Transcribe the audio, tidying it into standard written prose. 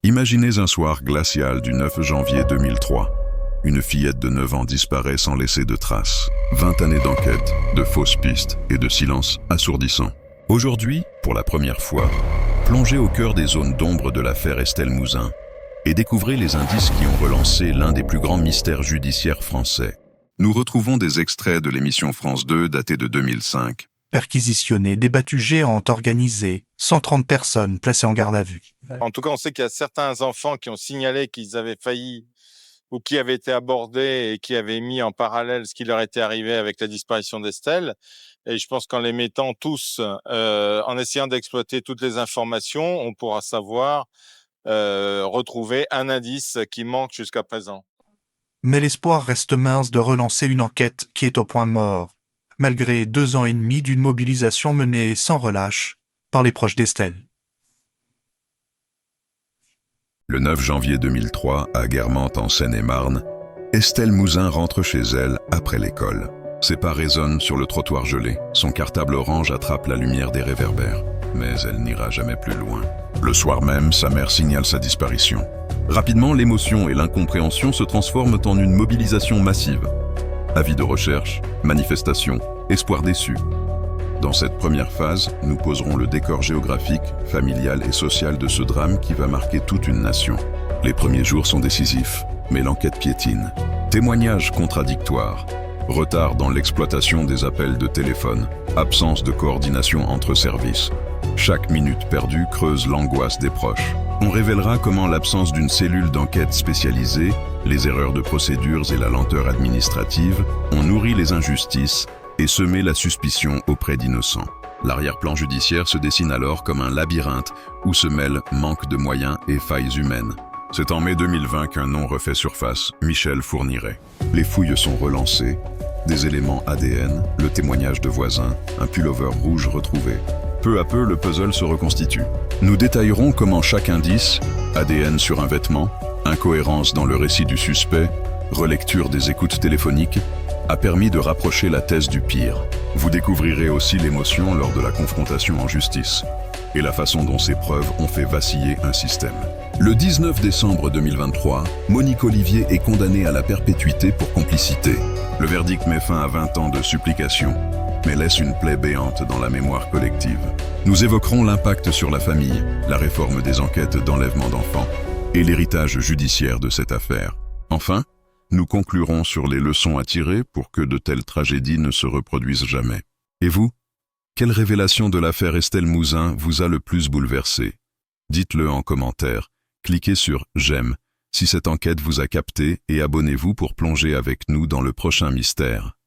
Imaginez un soir glacial du 9 janvier 2003. Une fillette de 9 ans disparaît sans laisser de traces. 20 années d'enquête, de fausses pistes et de silence assourdissant. Aujourd'hui, pour la première fois, plongez au cœur des zones d'ombre de l'affaire Estelle Mouzin et découvrez les indices qui ont relancé l'un des plus grands mystères judiciaires français. Nous retrouvons des extraits de l'émission France 2 datée de 2005. Perquisitionnés, des battues géantes organisées, 130 personnes placées en garde à vue. En tout cas, on sait qu'il y a certains enfants qui ont signalé qu'ils avaient failli ou qui avaient été abordés et qui avaient mis en parallèle ce qui leur était arrivé avec la disparition d'Estelle. Et je pense qu'en les mettant tous, en essayant d'exploiter toutes les informations, on pourra savoir retrouver un indice qui manque jusqu'à présent. Mais l'espoir reste mince de relancer une enquête qui est au point mort, malgré 2 ans et demi d'une mobilisation menée sans relâche par les proches d'Estelle. Le 9 janvier 2003, à Guermantes en Seine-et-Marne, Estelle Mouzin rentre chez elle après l'école. Ses pas résonnent sur le trottoir gelé. Son cartable orange attrape la lumière des réverbères. Mais elle n'ira jamais plus loin. Le soir même, sa mère signale sa disparition. Rapidement, l'émotion et l'incompréhension se transforment en une mobilisation massive. Avis de recherche, manifestations, espoir déçu. Dans cette première phase, nous poserons le décor géographique, familial et social de ce drame qui va marquer toute une nation. Les premiers jours sont décisifs, mais l'enquête piétine. Témoignages contradictoires, retard dans l'exploitation des appels de téléphone, absence de coordination entre services. Chaque minute perdue creuse l'angoisse des proches. On révélera comment l'absence d'une cellule d'enquête spécialisée, les erreurs de procédures et la lenteur administrative ont nourri les injustices et semé la suspicion auprès d'innocents. L'arrière-plan judiciaire se dessine alors comme un labyrinthe où se mêlent manque de moyens et failles humaines. C'est en mai 2020 qu'un nom refait surface, Michel Fourniret. Les fouilles sont relancées, des éléments ADN, le témoignage de voisins, un pullover rouge retrouvé. Peu à peu, le puzzle se reconstitue. Nous détaillerons comment chaque indice, ADN sur un vêtement, incohérence dans le récit du suspect, relecture des écoutes téléphoniques, a permis de rapprocher la thèse du pire. Vous découvrirez aussi l'émotion lors de la confrontation en justice et la façon dont ces preuves ont fait vaciller un système. Le 19 décembre 2023, Monique Olivier est condamnée à la perpétuité pour complicité. Le verdict met fin à 20 ans de supplication, mais laisse une plaie béante dans la mémoire collective. Nous évoquerons l'impact sur la famille, la réforme des enquêtes d'enlèvement d'enfants et l'héritage judiciaire de cette affaire. Enfin, nous conclurons sur les leçons à tirer pour que de telles tragédies ne se reproduisent jamais. Et vous? Quelle révélation de l'affaire Estelle Mouzin vous a le plus bouleversé? Dites-le en commentaire, cliquez sur « J'aime » si cette enquête vous a capté et abonnez-vous pour plonger avec nous dans le prochain mystère.